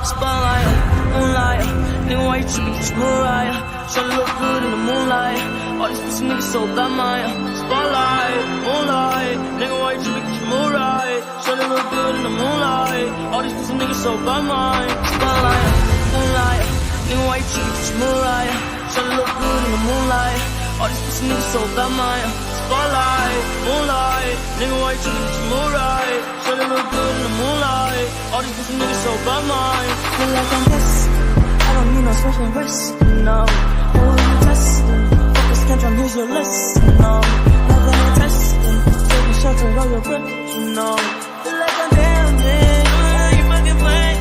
Spotlight, moonlight. Nigga, why you tripping? It's Mariah. Tryna look good in the moonlight. All these pussy niggas so bad, Maya. Spotlight, moonlight. Nigga, why you tripping? It's Mariah. Tryna look good in the moonlight. All these pussy niggas so bad, Maya. Spotlight, moonlight. Nigga, why you tripping? It's Mariah. Tryna look good in the moonlight. All these pussy niggas so bad, Maya. Spotlight, moonlight. Nigga, why you tripping? It's Mariah. Tryna look good in the moonlight. All these pussy niggas so bad, Maya. Feel like I'm pissed. I don't need no special wrist, no. Who are you testing? Focus, can't try use your list, no. Never no testing. Take a shelter, roll your grip, no. Feel like I'm damaged. You fucking playing.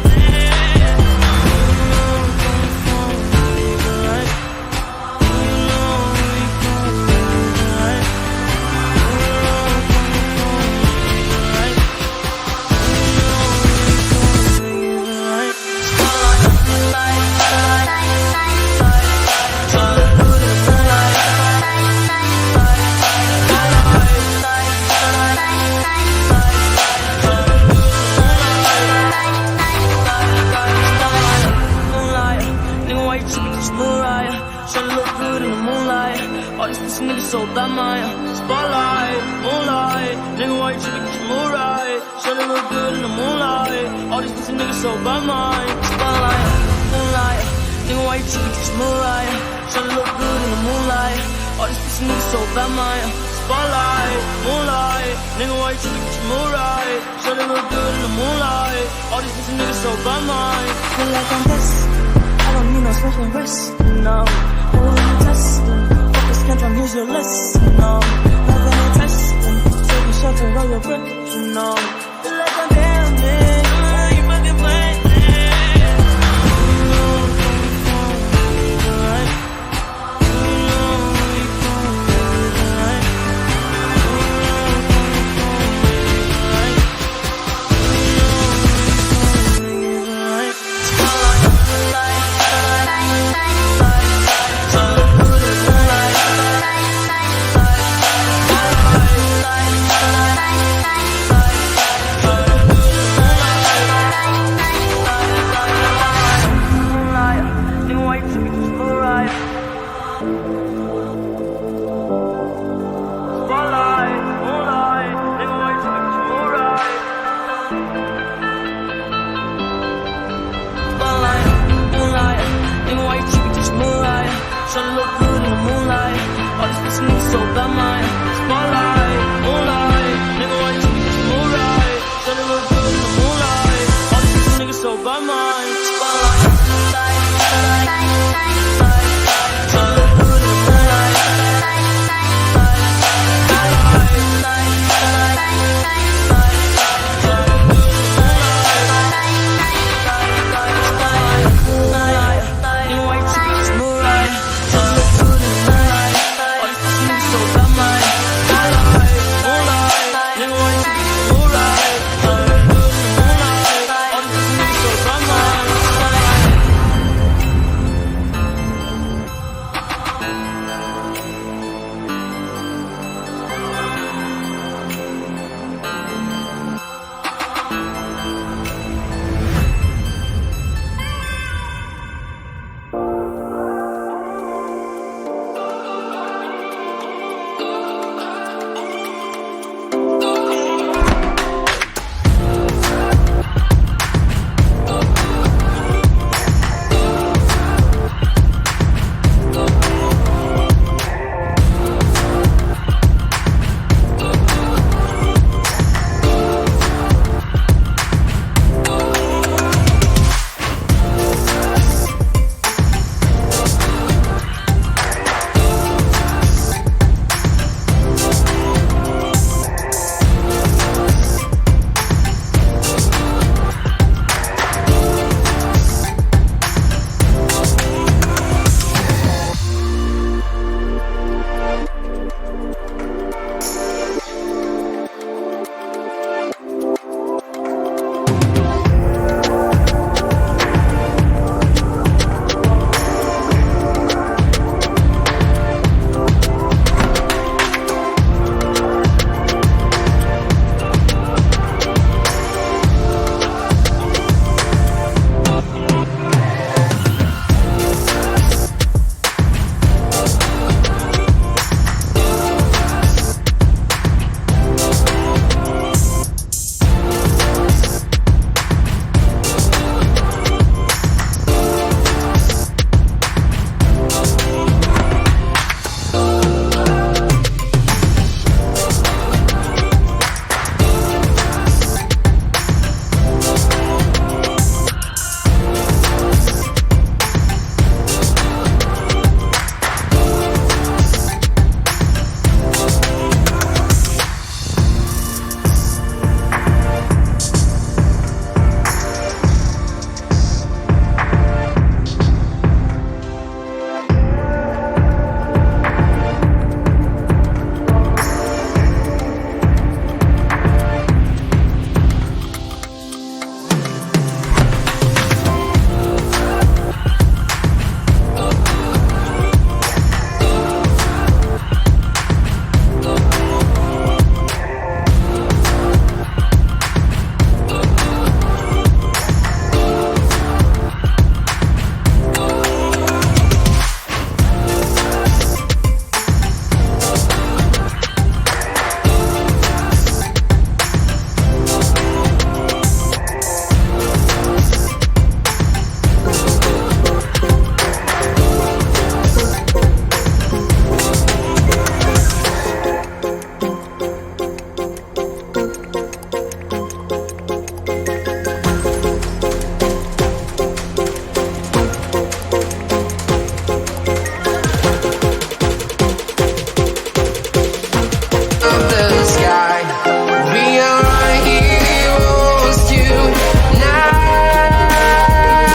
All these pussy niggas so bad, Maya. Spotlight, moonlight. Nigga, why you tripping? It's Mariah. Tryna look good in the moonlight. All these pussy niggas so bad, Maya. Spotlight, moonlight. Nigga, why you tripping? It's Mariah. Tryna look good in the moonlight. All these pussy niggas so bad, Maya. Spotlight, moonlight. Nigga, why you tripping? It's Mariah. Tryna look good in the moonlight. All these pussy niggas so bad, Maya. Feel like I'm pissed. I don't need no special wrist, no. Who are you testing? Can't try use your list, no. Never no testing. Take a shelter, roll your grip, no.